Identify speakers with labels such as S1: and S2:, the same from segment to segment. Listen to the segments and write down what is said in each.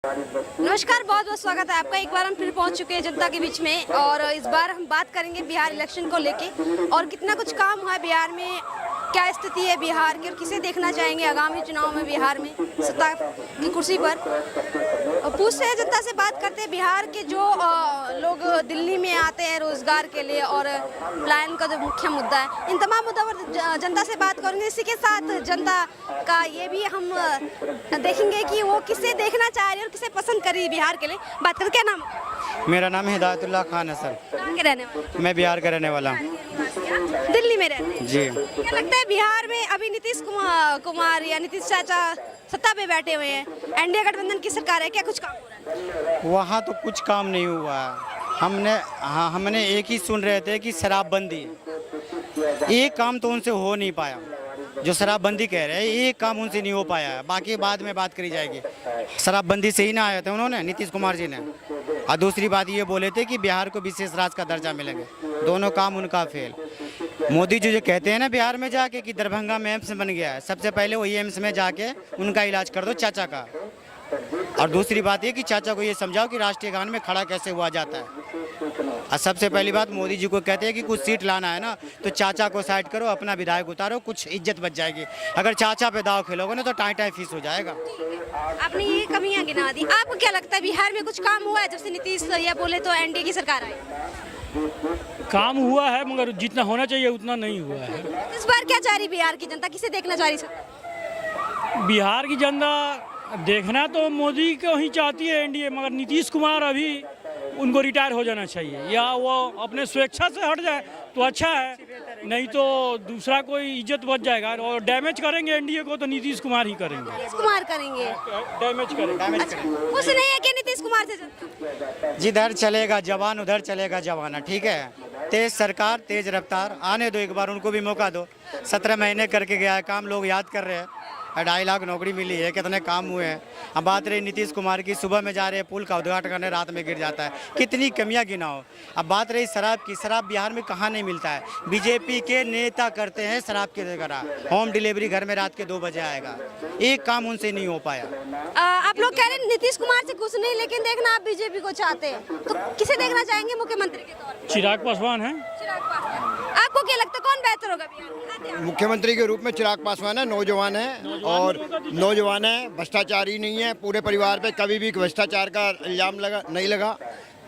S1: नमस्कार, बहुत बहुत स्वागत है आपका। एक बार हम फिर पहुंच चुके हैं जनता के बीच में और इस बार हम बात करेंगे बिहार इलेक्शन को लेके और कितना कुछ काम हुआ है बिहार में, क्या स्थिति है बिहार की और किसे देखना चाहेंगे आगामी चुनाव में बिहार में सत्ता की कुर्सी पर। पूछते हैं जनता से, बात करते हैं बिहार के जो लोग दिल्ली में आते हैं रोजगार के लिए और पलायन का जो मुख्य मुद्दा है, इन तमाम मुद्दों पर जनता से बात करेंगे। इसी के साथ जनता का ये भी हम देखेंगे कि वो किसे देखना चाह रही है और किसे पसंद कर रही है बिहार के लिए। बात कर, क्या नाम?
S2: मेरा नाम हिदायतुल्लाह खान है सर।
S1: कहाँ के रहने वाले?
S2: मैं बिहार का रहने वाला हूँ।
S1: दिल्ली में रहते हैं।
S2: जी।
S1: क्या लगता है बिहार में अभी नीतीश कुमार या नीतीश चाचा सत्ता पे बैठे हुए हैं, एनडीए गठबंधन की सरकार है, क्या कुछ काम हो रहा है?
S2: वहाँ तो कुछ काम नहीं हुआ है। हमने एक ही सुन रहे थे कि शराबबंदी, एक काम तो उनसे हो नहीं पाया। जो शराबबंदी कह रहे हैं एक काम उनसे नहीं हो पाया है, बाकी बाद में बात करी जाएगी। शराबबंदी से ही ना आए थे उन्होंने, नीतीश कुमार जी ने। और दूसरी बात ये बोले थे कि बिहार को विशेष राज्य का दर्जा मिलेंगे, दोनों काम उनका फेल। मोदी जी जो कहते हैं ना बिहार में जाके कि दरभंगा में एम्स बन गया है, सबसे पहले वही एम्स में जाके उनका इलाज कर दो चाचा का। और दूसरी बात ये कि चाचा को ये समझाओ कि राष्ट्रीय गान में खड़ा कैसे हुआ जाता है। और सबसे पहली बात मोदी जी को कहते हैं कि कुछ सीट लाना है ना तो चाचा को साइड करो, अपना विधायक उतारो, कुछ इज्जत बच जाएगी। अगर चाचा पे दाव खेलोगे ना तो टाई टाई फीस हो जाएगा।
S1: आपने ये कमियां गिना दी, आपको क्या लगता है बिहार में कुछ काम हुआ है जब से नीतीश या बोले तो एनडीए की सरकार आई?
S3: काम हुआ है मगर जितना होना चाहिए उतना नहीं हुआ है।
S1: इस बार क्या चाह रही बिहार की जनता, किसे देखना चाह रही सर?
S3: बिहार की जनता देखना तो मोदी को ही चाहती है एनडीए, मगर नीतीश कुमार अभी उनको रिटायर हो जाना चाहिए या वो अपने स्वेच्छा से हट जाए तो अच्छा है, नहीं तो दूसरा कोई इज्जत बच जाएगा। और डैमेज करेंगे एनडीए को तो नीतीश कुमार ही करेंगे।
S1: नीतीश कुमार करेंगे,
S3: डैमेज करेंगे।
S1: अच्छा, कुछ नहीं है कि नीतीश कुमार से जनता?
S2: जिधर चलेगा जवान उधर चलेगा जवाना, ठीक है। तेज सरकार तेज रफ्तार, आने दो, एक बार उनको भी मौका दो। 17 महीने करके गया है काम, लोग याद कर रहे हैं। 2.5 लाख नौकरी मिली है, कितने काम हुए हैं। अब बात रही नीतीश कुमार की, सुबह में जा रहे हैं पुल का उद्घाटन करने, रात में गिर जाता है, कितनी कमियां गिनाओ। अब बात रही शराब की, शराब बिहार में कहाँ नहीं मिलता है। बीजेपी के नेता करते हैं शराब की तरह, होम डिलीवरी घर में रात के 2 बजे आएगा, एक काम उनसे नहीं हो पाया।
S1: आप लोग कह रहे हैं नीतीश कुमार से कुछ नहीं, लेकिन देखना आप बीजेपी को चाहते हैं, तो किसे देखना चाहेंगे मुख्यमंत्री के तौर पर?
S3: चिराग पासवान है।
S1: चिराग पासवान। आपको क्या लगता है कौन बेहतर होगा बिहार में?
S4: मुख्यमंत्री के रूप में चिराग पासवान है, नौजवान है और नौजवान है, भ्रष्टाचारी नहीं है। पूरे परिवार पे कभी भी भ्रष्टाचार का इल्जाम नहीं लगा।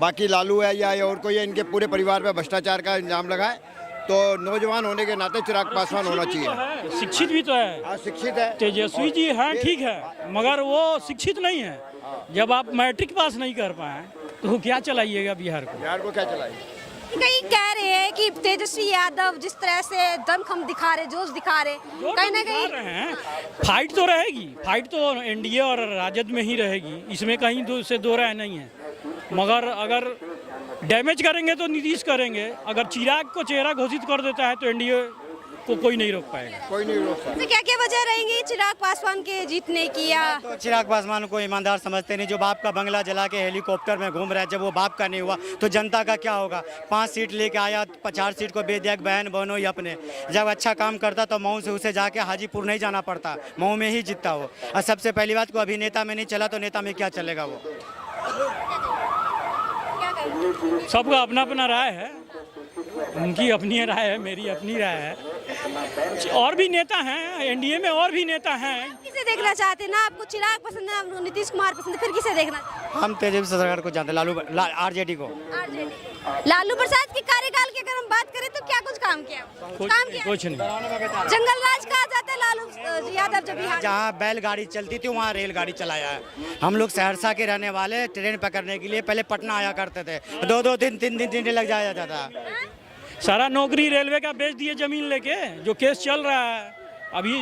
S4: बाकी लालू है या और कोई है, इनके पूरे परिवार पे भ्रष्टाचार का इल्जाम लगा है। तो नौजवान होने के नाते चिराग पासवान होना चाहिए।
S3: शिक्षित भी तो है।
S4: हाँ, शिक्षित है।
S3: तेजस्वी जी हैं, ठीक है, मगर वो शिक्षित नहीं है। जब आप मैट्रिक पास नहीं कर पाए तो क्या चलाइएगा बिहार को?
S4: बिहार को क्या चलाएंगे?
S1: कई कह रहे हैं कि तेजस्वी यादव जिस तरह से दमखम दिखा रहे, जोश दिखा रहे, कहीं ना कहीं
S3: रहे हैं। फाइट तो रहेगी, फाइट तो एनडीए और राजद में ही रहेगी, इसमें कहीं दो राय नहीं है। मगर अगर डैमेज करेंगे तो नीतीश करेंगे, अगर चिराग को चेहरा घोषित कर देता है तो एनडीए को कोई नहीं रोक पाएगा।
S4: कोई नहीं रोक सकता।
S1: तो क्या क्या वजह रहेंगी चिराग पासवान के जीतने की? या
S2: तो चिराग पासवान को ईमानदार समझते नहीं। जो बाप का बंगला जला के हेलीकॉप्टर में घूम रहा है, जब वो बाप का नहीं हुआ तो जनता का क्या होगा? 5 सीट लेके आया, 50 सीट को बेच दिया बहन बहनों ही अपने। जब अच्छा काम करता तो मऊ से उसे जाके हाजीपुर नहीं जाना पड़ता, मऊ में ही जीतता वो। और सबसे पहली बात को अभिनेता में नहीं चला तो नेता में क्या चलेगा वो?
S3: सबका अपना अपना राय है, उनकी अपनी राय है, मेरी अपनी राय है। और भी नेता हैं एनडीए में, और भी नेता हैं।
S1: किसे देखना चाहते हैं? ना आपको चिराग पसंद है, नीतीश कुमार पसंद है, फिर किसे देखना चाहते
S2: हम तेजस्वी सरकार को जानते, आरजेडी को।
S1: हैं? लालू प्रसाद के कार्यकाल की अगर हम बात करें तो क्या कुछ काम किया? काम किया?
S3: कुछ नहीं।
S1: जंगल राज कहा जाता है लालू यादव जब बिहार।
S2: जहाँ बैलगाड़ी चलती थी वहाँ रेलगाड़ी चलाया है। हम लोग सहरसा के रहने वाले, ट्रेन पकड़ने के लिए पहले पटना आया करते थे, 2-2 दिन 3 दिन लग जाता था।
S3: सारा नौकरी रेलवे का बेच दिए जमीन लेके, जो केस चल रहा है अभी,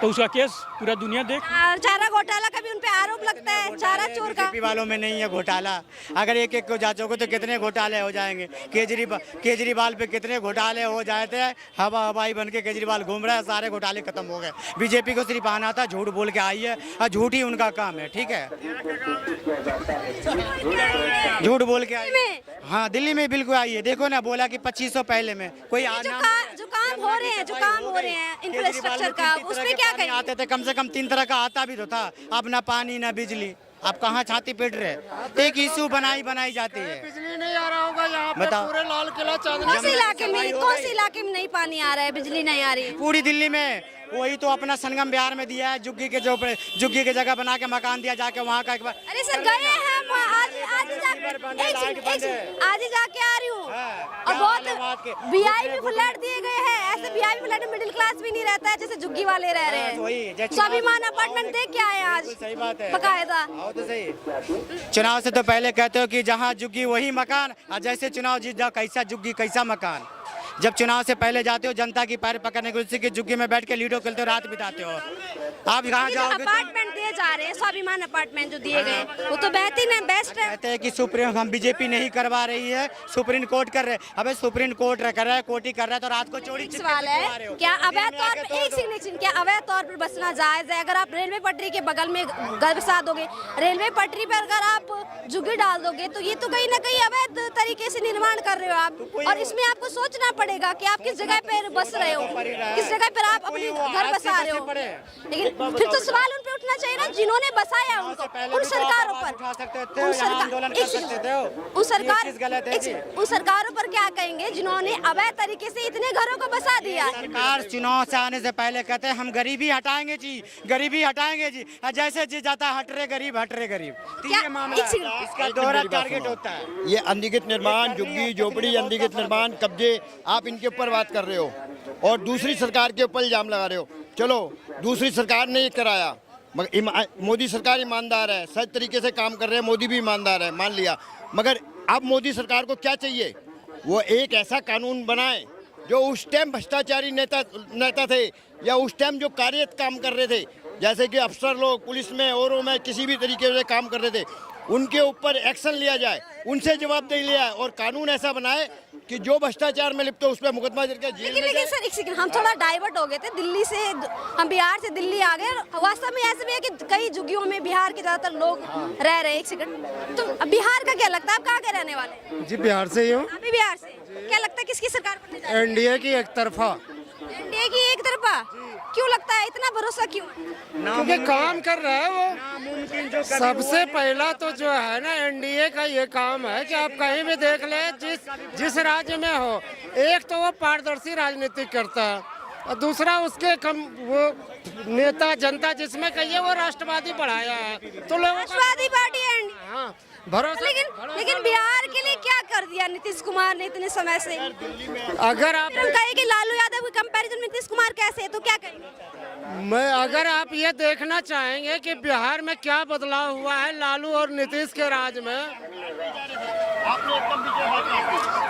S3: तो उसका केस पूरा दुनिया देख।
S1: चारा घोटाला का भी उन पे आरोप लगता है, चारा चोर का।
S2: बीजेपी वालों में नहीं है घोटाला। अगर एक एक को जांचोगे तो कितने घोटाले हो जाएंगे। केजरीवाल पे कितने घोटाले हो जाए थे, हवाई बन के केजरीवाल घूम रहा है, सारे घोटाले खत्म हो गए। बीजेपी को सिर्फ आना था, झूठ बोल के आई है और झूठ ही उनका काम है, ठीक है। झूठ बोल के आई। हाँ, दिल्ली में बिल्कुल आई है। देखो ना, बोला कि 2500 पहले में कोई
S1: जो काम हो रहे हैं इंफ्रास्ट्रक्चर का, उसमें क्या कहेंगे?
S2: आते थे, कम से कम 3 तरह का आता भी तो था। अब ना पानी ना बिजली, आप कहाँ छाती पीट रहे? एक इशू बनाई जाती है।
S5: बिजली नहीं आ रहा होगा यहाँ पे,
S2: बताओ।
S5: पूरे लाल किला चांदनी
S1: कौन से इलाके में नहीं पानी आ रहा है, बिजली नहीं आ रही है?
S2: पूरी दिल्ली में वही तो अपना संगम बिहार में दिया है, झुग्गी के जगह बना के मकान दिया, जाके वहाँ का एक बार।
S1: अरे सर गए हैं हम, आज ही जाके आ रही हूँ। और बहुत वीआईपी फ्लैट दिए गए हैं, ऐसे वीआईपी फ्लैट में मिडिल क्लास भी नहीं रहता है जैसे झुग्गी वाले रह रहे हैं। स्वाभिमान अपार्टमेंट देख के आए आज,
S2: सही बात है,
S1: बकायदा।
S2: तो सही। चुनाव से तो पहले कहते हो कि जहाँ झुग्गी वही मकान, और जैसे चुनाव जीत जाओ कैसा झुग्गी कैसा मकान। जब चुनाव से पहले जाते हो जनता की पैर पकड़ने के, उसी की झुग्गी में बैठ के लूडो खेलते हो, रात बिताते हो। आप कहाँ जाओगे?
S1: अपार्टमेंट दिए जा रहे हैं, स्वाभिमान अपार्टमेंट जो दिए गए वो तो बेहतरीन है, बेस्ट है।
S2: कहते हैं कि सुप्रीम हम बीजेपी नहीं करवा रही है, सुप्रीम कोर्ट कर रहे। अबे सुप्रीम कोर्ट कर रहा है, कोर्ट ही कर रहा है, तो रात को चोरी
S1: सवाल है क्या अवैध तौर पर, एक सेकंड, क्या अवैध तौर पर बसना जायज है? अगर आप रेलवे पटरी के बगल में घर बसा दोगे, रेलवे पटरी पर अगर आप झुग्गी डाल दोगे तो ये तो कहीं ना कहीं अवैध तरीके से निर्माण कर रहे हो आप। और इसमें आपको सोचना पड़ेगा कि आप किस जगह पर बस रहे हो, किस जगह पर आप अपने घर बसा रहे हो। लेकिन फिर तो सवाल उन पे उठना चाहिए ना जिन्होंने बसाया उनको, उन सरकारों पर, उस सरकारों पर क्या कहेंगे जिन्होंने अवैध तरीके से इतने घरों को बसा दिया।
S2: सरकार चुनाव से आने से पहले कहते हैं हम गरीबी हटाएंगे जी, गरीबी हटाएंगे जी, जैसे जी जाता हट रहे गरीब, हट रहे गरीब।
S1: क्या?
S2: ये मामला है। इसका दोहरा टारगेट होता है।
S4: ये अनधिकृत निर्माण, झुग्गी झोपड़ी, अनधिकृत निर्माण, कब्जे, आप इनके ऊपर बात कर रहे हो और दूसरी सरकार के ऊपर इल्जाम लगा रहे हो। चलो दूसरी सरकार ने ये कराया, मगर मोदी सरकार ईमानदार है, सही तरीके से काम कर रहे हैं, मोदी भी ईमानदार है, मान लिया। मगर अब मोदी सरकार को क्या चाहिए? वो एक ऐसा कानून बनाए जो उस टाइम भ्रष्टाचारी नेता थे या उस टाइम जो कार्यरत काम कर रहे थे, जैसे कि अफसर लोग पुलिस में औरों में किसी भी तरीके से काम कर रहे थे, उनके ऊपर एक्शन लिया जाए, उनसे जवाबदेही लिया है और कानून ऐसा बनाए कि जो भ्रष्टाचार में लिप्त हो उस पर मुकदमा दर्ज कर जेल में
S1: लेकिन
S4: जाए।
S1: सर एक सेकंड, हम थोड़ा डाइवर्ट हो गए थे दिल्ली से, हम बिहार से दिल्ली आ गए। वास्तव में ऐसे भी है कि कई झुग्गियों में बिहार के ज्यादातर लोग रह रहे हैं। एक सेकंड, तो बिहार का क्या लगता है, आप कहाँ के रहने वाले?
S5: जी बिहार से ही हूँ।
S1: आप भी बिहार से, क्या लगता है किसकी सरकार बनने जा रही है?
S5: एनडीए की एक तरफा,
S1: एनडीए की एक तरफा। क्यों लगता है, इतना भरोसा क्यों?
S5: क्योंकि काम कर रहा है वो। सबसे पहला तो जो है ना एनडीए का ये काम है कि आप कहीं भी देख ले, जिस राज्य में हो, एक तो वो पारदर्शी राजनीति करता है और दूसरा उसके वो नेता जनता जिसमें कहिए वो राष्ट्रवादी बढ़ाया है, तो लोगों
S1: राष्ट्रवादी पार्टी है।
S5: हाँ भरोसा।
S1: लेकिन बिहार के लिए क्या कर दिया नीतीश कुमार ने इतने समय से?
S5: अगर आप
S1: कहे कि लालू यादव के कंपैरिजन में नीतीश कुमार कैसे है, तो क्या कहेंगे?
S5: अगर आप ये देखना चाहेंगे कि बिहार में क्या बदलाव हुआ है लालू और नीतीश के राज में,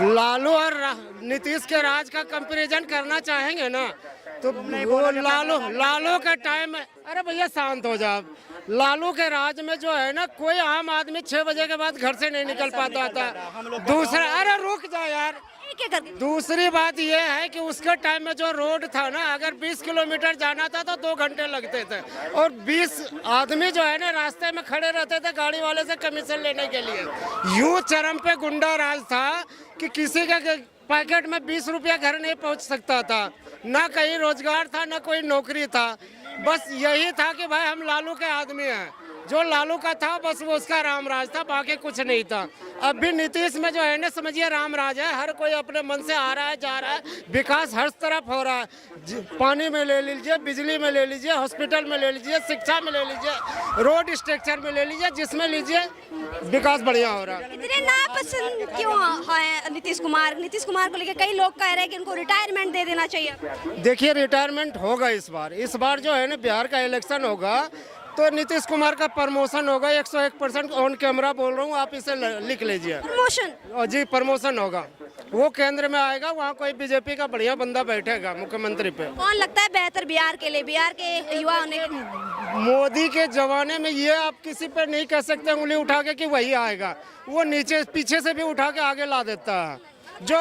S5: लालू और नीतीश के राज का कंपैरिजन करना चाहेंगे ना, तो वो लालू के टाइम में, अरे भैया शांत हो जाओ, लालू के राज में जो है ना कोई आम आदमी 6 बजे के बाद घर से नहीं निकल पाता था। दूसरा, अरे रुक जाओ यार, दूसरी बात यह है कि उसके टाइम में जो रोड था ना, अगर 20 किलोमीटर जाना था तो 2 घंटे लगते थे और 20 आदमी जो है ना रास्ते में खड़े रहते थे गाड़ी वाले से कमीशन लेने के लिए। यूं चरम पे गुंडा राज था कि किसी का पैकेट में 20 रुपया घर नहीं पहुंच सकता था, ना कहीं रोजगार था ना कोई नौकरी था। बस यही था कि भाई हम लालू के आदमी हैं, जो लालू का था बस वो उसका राम राज था, बाकी कुछ नहीं था। अब भी नीतीश में जो है ना समझिए राम राज है, हर कोई अपने मन से आ रहा है जा रहा है, विकास हर तरफ हो रहा है। पानी में ले लीजिए, बिजली में ले लीजिए, हॉस्पिटल में ले लीजिए, शिक्षा में ले लीजिए, रोड स्ट्रक्चर में ले लीजिए, जिसमें लीजिए विकास बढ़िया हो रहा है।
S1: इतने नापसंद क्यों है नीतीश कुमार? नीतीश कुमार को लेकर कई लोग कह रहे हैं कि उनको रिटायरमेंट दे देना चाहिए।
S5: देखिए रिटायरमेंट होगा इस बार जो है ना बिहार का इलेक्शन होगा तो नीतीश कुमार का प्रमोशन होगा। 101% ऑन कैमरा बोल रहा हूँ, आप इसे लिख लीजिए।
S1: प्रमोशन?
S5: जी प्रमोशन होगा, वो केंद्र में आएगा, वहाँ कोई बीजेपी का बढ़िया बंदा बैठेगा मुख्यमंत्री पे।
S1: कौन लगता है बेहतर बिहार के लिए, बिहार के युवा होने?
S5: मोदी के जमाने में ये आप किसी पे नहीं कह सकते उंगली उठा के कि वही आएगा, वो नीचे पीछे से भी उठा के आगे ला देता है, जो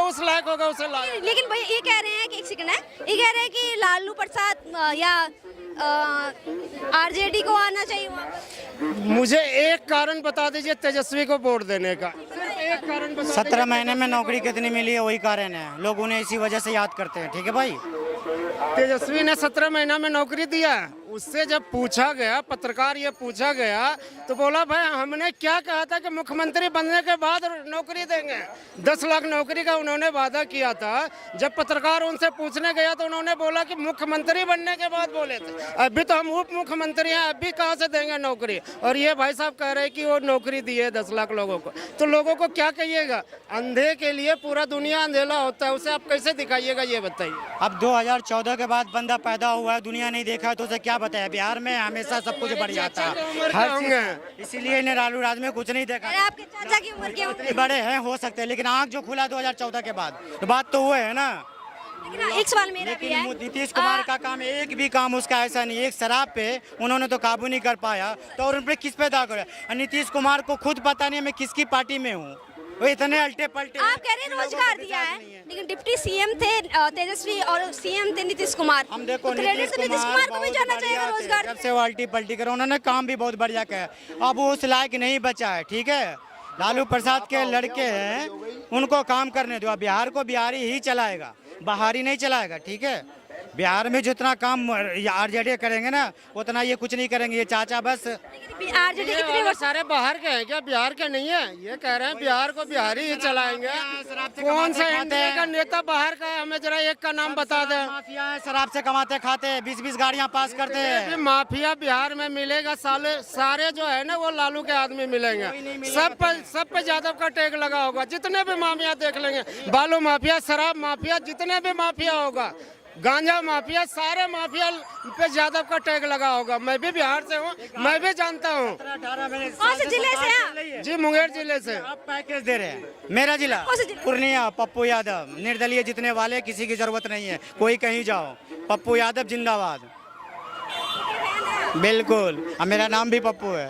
S5: उस लायक होगा उसे ला।
S1: लेकिन भाई ये कह रहे हैं कि एक सेकंड है, ये कह रहे हैं कि लालू प्रसाद या आरजेडी को आना चाहिए वहाँ।
S5: मुझे एक कारण बता दीजिए तेजस्वी को वोट देने का, सिर्फ एक कारण बता।
S2: 17 महीने में नौकरी कितनी मिली है वही कारण है, लोग उन्हें इसी वजह से याद करते हैं। ठीक है भाई,
S5: तेजस्वी ने 17 महीना में नौकरी दिया, उससे जब पूछा गया, पत्रकार ये पूछा गया तो बोला भाई हमने क्या कहा था कि मुख्यमंत्री बनने के बाद नौकरी देंगे। 10 लाख नौकरी का उन्होंने वादा किया था। जब पत्रकार उनसे पूछने गया तो उन्होंने बोला कि मुख्यमंत्री बनने के बाद बोले थे। अभी तो हम उप मुख्यमंत्री हैं, अभी कहाँ से देंगे नौकरी। और ये भाई साहब कह रहे हैं कि वो नौकरी दी है 10 लाख लोगों को। तो लोगों को क्या कहिएगा? अंधे के लिए पूरा दुनिया अंधेला होता है, उसे आप कैसे दिखाइएगा ये बताइए।
S2: अब 2014 के बाद बंदा पैदा हुआ है, दुनिया नहीं देखा तो उसे क्या बताया। बिहार में हमेशा सब कुछ बढ़ जाता है, हर चीज। इसीलिए इन्हें लालू राज में कुछ नहीं देखा।
S1: अरे आपके चाचा की उम्र क्या होगी?
S2: बड़े हैं हो सकते हैं, लेकिन आँख जो खुला 2014 के बाद तो बात तो हुए है ना।
S1: लेकिन एक सवाल मेरा भी है,
S2: नीतीश कुमार का काम, एक भी काम उसका ऐसा नहीं। एक शराब पे उन्होंने तो काबू नहीं कर पाया, तो और उन पर किस पे दाग करा। नीतीश कुमार को खुद पता नहीं मैं किसकी पार्टी में हूँ, वो इतने अल्टे पलटे।
S1: आप कह रहे हैं रोजगार दिया है, लेकिन डिप्टी सीएम थे तेजस्वी और सीएम थे नीतीश कुमार।
S2: हम देखो
S1: क्रेडिट तो नीतीश कुमार को भी जाना चाहिए रोजगार।
S2: जब से वो अल्टी पलटी करे उन्होंने काम भी बहुत बढ़िया किया। अब वो उस लायक नहीं बचा है, ठीक है। लालू प्रसाद के लड़के हैं, उनको काम करने दो। बिहार को बिहारी ही चलाएगा, बाहरी नहीं चलाएगा, ठीक है। बिहार में जितना काम आरजेडी करेंगे ना उतना ये कुछ नहीं करेंगे। ये चाचा बस
S1: आरजेडी कितने वर्ष
S5: सारे बाहर के हैं क्या, बिहार के नहीं है? ये कह रहे हैं बिहार को बिहारी ही चलाएंगे। कौन सा एनडीए का नेता बाहर का है? हमें जरा एक का नाम बता दें।
S2: माफिया है, शराब से कमाते खाते, 20-20 गाड़ियां पास करते हैं।
S5: माफिया बिहार में मिलेगा, सारे जो है ना वो लालू के आदमी मिलेंगे। सब पे यादव का टैग लगा होगा। जितने भी माफिया देख लेंगे, बालू माफिया, शराब माफिया, जितने भी माफिया होगा, गांजा माफिया, सारे माफिया पे यादव का टैग लगा होगा। मैं भी बिहार से हूँ, मैं भी जानता हूँ।
S1: कौन से जिले से हैं?
S5: जी मुंगेर जिले से।
S2: आप पैकेज दे रहे हैं। मेरा जिला पूर्णिया, पप्पू यादव निर्दलीय जीतने वाले, किसी की जरूरत नहीं है, कोई कहीं जाओ। पप्पू यादव जिंदाबाद, बिल्कुल। मेरा नाम भी पप्पू है।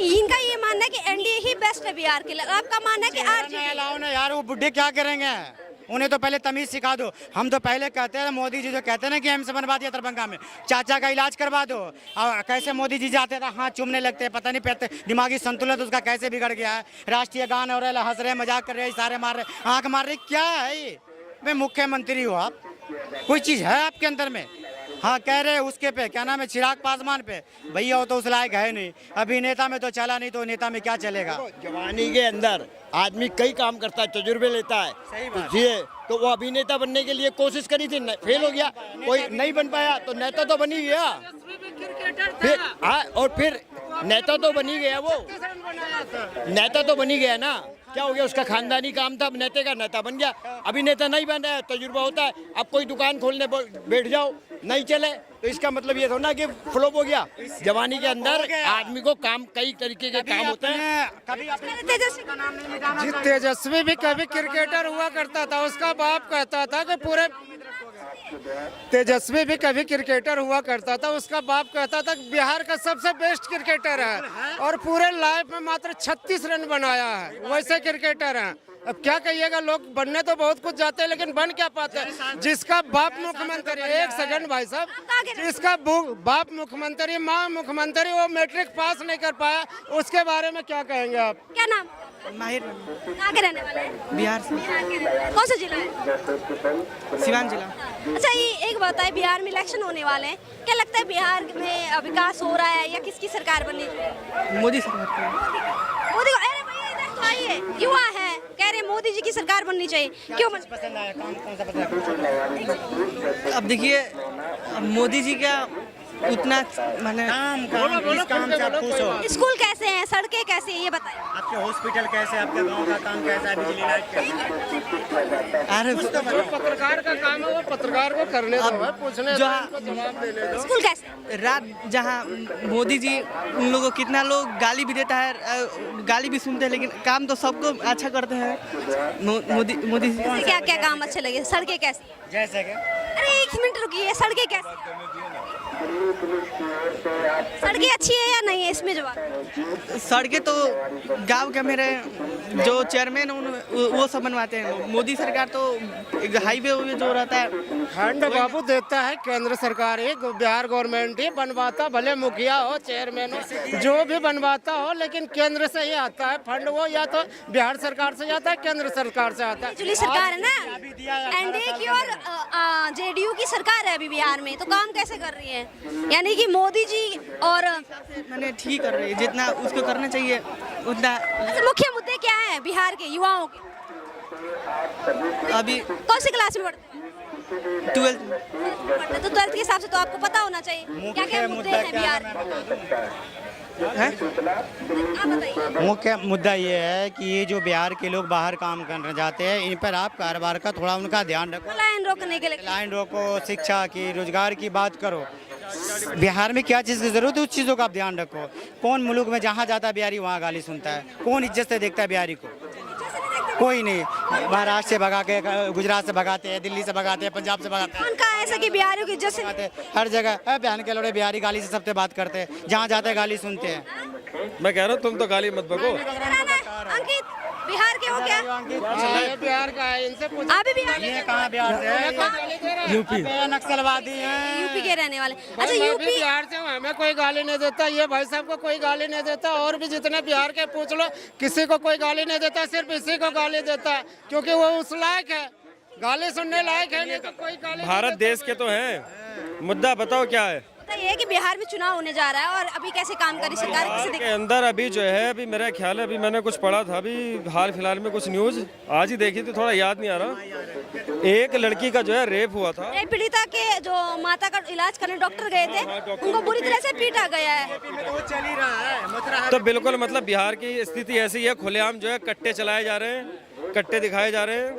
S1: इनका ये मानना है कि एनडीए ही बेस्ट है बिहार के लिए, आपका मानना है कि आरजेडी?
S2: लाओ ना यार, वो बुढ़े क्या करेंगे, उन्हें तो पहले तमीज सिखा दो। हम तो पहले कहते हैं, मोदी जी जो कहते हैं ना कि हमसे बनवा दिया दरभंगा में, चाचा का इलाज करवा दो। और कैसे मोदी जी जाते थे, हाथ चूमने लगते हैं, पता नहीं पैते दिमागी संतुलन उसका कैसे बिगड़ गया है। राष्ट्रीय गान हो रहे, हंस रहे, मजाक कर रहे, इशारे मार रहे, आंख मार रहे, क्या है ये? मैं मुख्यमंत्री हूँ, आप कोई चीज़ है आपके अंदर में? हाँ कह रहे उसके पे क्या नाम है, चिराग पासवान पे, भैया वो तो उस लायक है नहीं। अभिनेता में तो चला नहीं, तो नेता में क्या चलेगा।
S4: जवानी के अंदर आदमी कई काम करता है, तजुर्बे लेता है, तो वो अभिनेता बनने के लिए कोशिश करी थी, फेल हो गया, कोई नहीं बन पाया, तो नेता तो बन ही गया। फिर और फिर नेता तो बन ही गया, वो नेता तो बन ही गया ना। क्या हो गया, उसका खानदानी काम था, नेता का नेता बन गया। अभिनेता नहीं बन रहा है, तजुर्बा होता है। अब कोई दुकान खोलने बैठ जाओ, नहीं चले तो इसका मतलब ये थोड़ा ना कि फ्लॉप हो गया। जवानी के अंदर आदमी को काम, कई तरीके के काम होते हैं।
S5: तेजस्वी भी कभी क्रिकेटर हुआ करता था, उसका बाप कहता था कि पूरे तेजस्वी भी कभी क्रिकेटर हुआ करता था, उसका बाप कहता था कि बिहार का सबसे बेस्ट क्रिकेटर है और पूरे लाइफ में मात्र 36 रन बनाया है, वैसे क्रिकेटर हैं। अब क्या कहिएगा, लोग बनने तो बहुत कुछ जाते हैं लेकिन बन क्या पाते हैं। जिसका बाप मुख्यमंत्री, एक सेकंड भाई साहब, जिसका बाप मुख्यमंत्री, माँ मुख्यमंत्री, वो मैट्रिक पास नहीं कर पाया, उसके बारे में क्या कहेंगे आप?
S1: क्या नाम?
S6: माहिर
S1: कहाँ के रहने वाले हैं?
S6: बिहार से।
S1: कौन सा जिला है?
S6: सिवान जिला।
S1: अच्छा ये एक बताए, बिहार में इलेक्शन होने वाले हैं, क्या लगता है बिहार में विकास हो रहा है या किसकी सरकार बननी चाहिए?
S6: मोदी सरकार।
S1: मोदी को, अरे भैया इधर तो आइए, युवा है, कह रहे मोदी जी की सरकार बननी चाहिए, क्यों?
S2: पसंद आया काम कौन सा पसंद?
S6: अब देखिए, मोदी जी का उतना माने
S2: किस काम से आप खुश हो?
S1: स्कूल कैसे हैं, सड़कें कैसे हैं, ये बताइए।
S2: आपके हॉस्पिटल कैसे, आपके गांव का काम कैसा है, बिजली लाइट कैसा?
S6: अरे
S5: जो पत्रकार का काम है वो पत्रकार को करने दो, पूछने दो, उनको जवाब देने दो।
S1: स्कूल कैसे?
S6: रात जहाँ मोदी जी उन लोगों को कितना लोग गाली भी देता है, गाली भी सुनते हैं, लेकिन काम तो सबको अच्छा करते हैं मोदी जी।
S1: क्या क्या काम अच्छे लगे? सड़कें कैसी?
S2: जैसे कि
S1: अरे एक मिनट रुकिए, सड़कें कैसी? सड़कें अच्छी है या नहीं है, इसमें जवाब।
S6: सड़कें तो गांव के मेरे जो चेयरमैन वो सब बनवाते हैं। मोदी सरकार तो हाईवे जो रहता है
S5: फंड बाबू देता है केंद्र सरकार ही, बिहार गवर्नमेंट ही बनवाता, भले मुखिया हो, चेयरमैन हो, जो भी बनवाता हो, लेकिन केंद्र से ही आता है फंड। वो या तो बिहार सरकार से आता है, केंद्र सरकार से आता है।
S1: जुली सरकार है ना, एनडीए की और जेडीयू की सरकार है अभी बिहार में, तो काम कैसे कर रही है? यानी कि मोदी जी और
S6: मैंने ठीक कर रही है, जितना उसको करना चाहिए उतना।
S1: वैसे मुख्य मुद्दे क्या हैं बिहार के युवाओं के?
S6: अभी
S1: कौन सी क्लास में पढ़ते हैं?
S6: 12
S1: पढ़ते हैं, तो 12th के हिसाब से तो आपको पता होना चाहिए क्या क्या मुद्दे हैं बिहार में।
S6: है।
S1: आप बताइए।
S2: मुख्य मुद्दा ये है कि ये जो बिहार के लोग बाहर काम करने जाते हैं, इन पर आप कारोबार का थोड़ा उनका ध्यान रखो।
S1: पलायन रोकने के लिए
S2: लाइन रोको, शिक्षा की, रोजगार की बात करो। बिहार में क्या चीज़ की जरूरत है उस चीज़ों का आप ध्यान रखो। कौन मुल्क में जहाँ जाता है बिहारी वहाँ गाली सुनता है? कौन इज्जत से देखता है बिहारी को? कोई नहीं। महाराष्ट्र से भगा के, गुजरात से भगाते हैं, दिल्ली से भगाते हैं, पंजाब से भगाते हैं।
S1: कौन कहा ऐसा कि बिहारियों की इज्जत से
S2: हर जगह बहन के लोड़े बिहारी गाली से सबसे बात करते हैं, जहाँ जाते हैं गाली सुनते हैं।
S7: मैं कह रहा हूँ तुम तो गाली मत बको।
S1: अंकित बिहार के हो क्या?
S5: ये बिहार का है, इनसे पूछ।
S1: आप भी बिहार
S2: ये कहाँ बिहार से है?
S3: यूपी।
S2: नक्सलवादी हैं।
S1: यूपी के रहने वाले। अच्छा
S5: मैं भी
S1: यूपी
S5: बिहार से हूँ, हमें कोई गाली नहीं देता, ये भाई साहब को कोई गाली नहीं देता, और भी जितने बिहार के पूछ लो, किसी को कोई गाली नहीं देता, सिर्फ इसी को गाली देता है क्योंकि वो उस लायक है, गाली सुनने लायक है, नहीं तो कोई गाली
S7: भारत देश के तो हैं। मुद्दा बताओ क्या है?
S1: ये है कि बिहार में चुनाव होने जा रहा है और अभी कैसे काम करी सरकार
S7: बिहार
S1: किसे
S7: के अंदर अभी जो है, अभी मेरा ख्याल है, अभी मैंने कुछ पढ़ा था, अभी हाल फिलहाल में कुछ न्यूज़ आज ही देखी थी, थोड़ा याद नहीं आ रहा। एक लड़की का जो है रेप हुआ था।
S1: पीड़िता के जो माता का इलाज करने डॉक्टर गए थे उनको बुरी तरह से पीटा गया है।
S2: चल ही रहा है।
S7: तो बिल्कुल मतलब बिहार की स्थिति ऐसी है, खुलेआम जो है कट्टे चलाए जा रहे हैं, कट्टे दिखाए जा रहे हैं,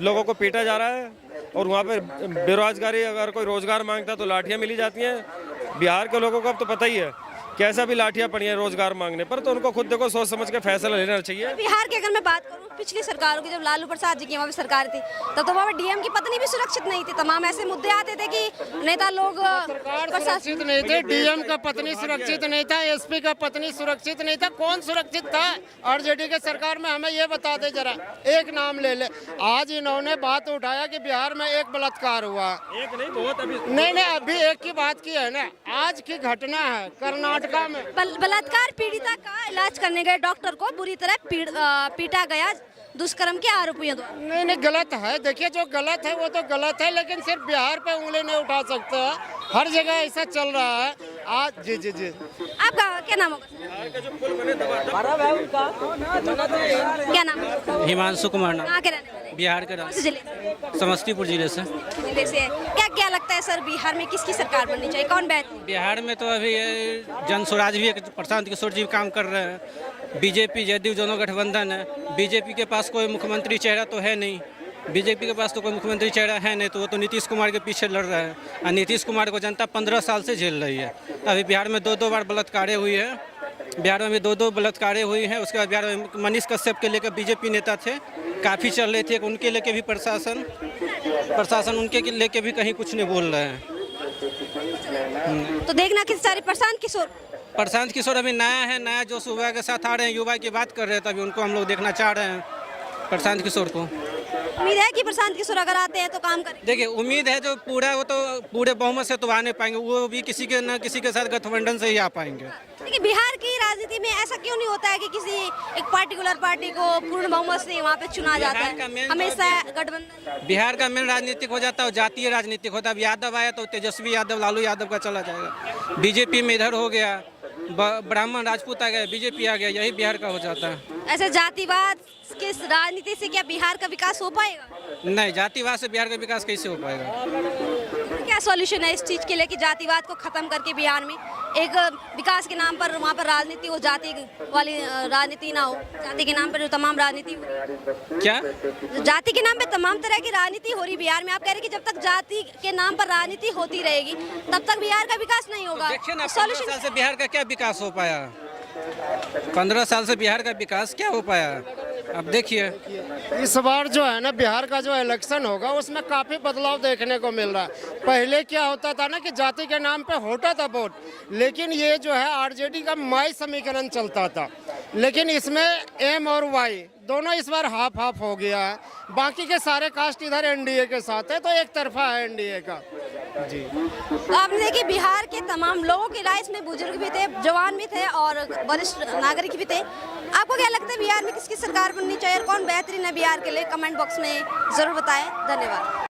S7: लोगों को पीटा जा रहा है, और वहाँ पे बेरोजगारी, अगर कोई रोजगार मांगता है तो लाठियाँ मिली जाती हैं। बिहार के लोगों को अब तो पता ही है कैसा भी लाठियाँ पड़ी हैं रोजगार मांगने पर, तो उनको खुद देखो सोच समझ के फैसला लेना चाहिए।
S1: बिहार की अगर मैं बात करूं, पिछली सरकारों की जब लालू प्रसाद जी की वहाँ पे सरकार थी तब तो वहाँ पे डीएम की पत्नी भी सुरक्षित नहीं थी। तमाम ऐसे मुद्दे आते थे कि नेता लोग
S5: सुरक्षित नहीं थे, डीएम का पत्नी सुरक्षित नहीं था, एसपी का पत्नी सुरक्षित नहीं था, कौन सुरक्षित था आरजेडी के सरकार में? हमें ये बता दे जरा, एक नाम ले ले। आज इन्होंने बात उठाया कि बिहार में एक बलात्कार हुआ,
S7: एक नहीं बहुत अभी
S5: नहीं अभी एक की बात की है ना, आज की घटना है कर्नाटका में।
S1: बलात्कार पीड़िता का इलाज करने गए डॉक्टर को बुरी तरह पीटा गया दुष्कर्म के आरोपियों द्वारा।
S5: नहीं गलत है, देखिए जो गलत है वो तो गलत है, लेकिन सिर्फ बिहार पे उंगली नहीं उठा सकते हैं, हर जगह ऐसा चल रहा है आज। जी जी जी।
S1: आपका क्या नाम होगा? क्या नाम है?
S8: हिमांशु कुमार नाम,
S1: कहाँ के रहने वाले?
S8: बिहार के
S1: कौन
S8: राज-
S1: से जिले से?
S8: समस्तीपुर जिले से।
S1: जिले से। क्या क्या लगता है सर बिहार में किसकी सरकार बननी चाहिए, कौन बेहतर?
S8: बिहार में तो अभी ये जन स्वराज भी एक प्रशांत किशोर जी काम कर रहे हैं, बीजेपी जदयू दोनों गठबंधन है। बीजेपी के पास कोई मुख्यमंत्री चेहरा तो है नहीं, बीजेपी के पास तो कोई मुख्यमंत्री चेहरा है नहीं, तो वो तो नीतीश कुमार के पीछे लड़ रहा है, और नीतीश कुमार को जनता 15 साल से झेल रही है। अभी बिहार में 2-2 बार बलात्कारें हुई है, बिहार में भी 2-2 बलात्कारें हुई हैं। उसके बाद बिहार में मनीष कश्यप के लेकर बीजेपी नेता थे, काफ़ी चल रहे थे, उनके लेके भी प्रशासन उनके लेके भी कहीं कुछ नहीं बोल रहे हैं।
S1: तो देखना किस सारे
S8: प्रशांत किशोर अभी नया है, नया जो युवा के साथ आ रहे हैं, युवा की बात कर रहे हैं, तभी उनको हम लोग देखना चाह रहे हैं प्रशांत किशोर को।
S1: उम्मीद है कि प्रशांत किशोर अगर आते हैं तो काम करेंगे।
S8: देखिए उम्मीद है जो पूरा, वो तो पूरे बहुमत से तो आ नहीं पाएंगे, वो भी किसी के न किसी के साथ गठबंधन से ही आ पाएंगे।
S1: देखिए बिहार की राजनीति में ऐसा क्यों नहीं होता है कि किसी एक पार्टिकुलर पार्टी को पूर्ण बहुमत से वहाँ पे चुना जाता
S8: बिहार का
S1: है,
S8: मेन
S1: हमेशा गठबंधन।
S8: बिहार का मेन राजनीतिक हो जाता है, जातीय राजनीतिक होता है। अब यादव आया तो तेजस्वी यादव, लालू यादव का चला जाएगा। बीजेपी में इधर हो गया, ब्राह्मण राजपूत आ गया, बीजेपी आ गया, यही बिहार का हो जाता है।
S1: ऐसे जातिवाद के राजनीति से क्या बिहार का विकास हो पाएगा?
S8: नहीं, जातिवाद से बिहार का विकास कैसे हो पाएगा?
S1: क्या सॉल्यूशन है इस चीज के लिए कि जातिवाद को खत्म करके बिहार में एक विकास के नाम पर वहाँ पर राजनीति हो, जाति वाली राजनीति ना हो, जाति के नाम पर जो तमाम राजनीति हो रही,
S8: क्या
S1: जाति के नाम पे तमाम तरह की राजनीति हो रही बिहार में, आप कह रहे हैं कि जब तक जाति के नाम पर राजनीति होती रहेगी तब तक बिहार का विकास नहीं होगा।
S8: देखिए ना, 15 साल से बिहार का क्या विकास हो पाया? 15 साल से बिहार का विकास क्या हो पाया? अब देखिए
S5: इस बार जो है ना बिहार का जो इलेक्शन होगा उसमें काफ़ी बदलाव देखने को मिल रहा है। पहले क्या होता था ना कि जाति के नाम पे होता था वोट, लेकिन ये जो है आरजेडी का माई समीकरण चलता था, लेकिन इसमें एम और वाई दोनों इस बार हाफ हाफ हो गया है। बाकी के सारे कास्ट इधर एनडीए के साथ है, तो एक तरफा है एनडीए का। जी
S1: तो आपने देखी बिहार के तमाम लोगों की राय, इसमें बुजुर्ग भी थे, जवान भी थे और वरिष्ठ नागरिक भी थे। आपको क्या लगता है बिहार में किसकी सरकार बननी चाहिए और कौन बेहतरीन है बिहार के लिए? कमेंट बॉक्स में जरूर बताएं। धन्यवाद।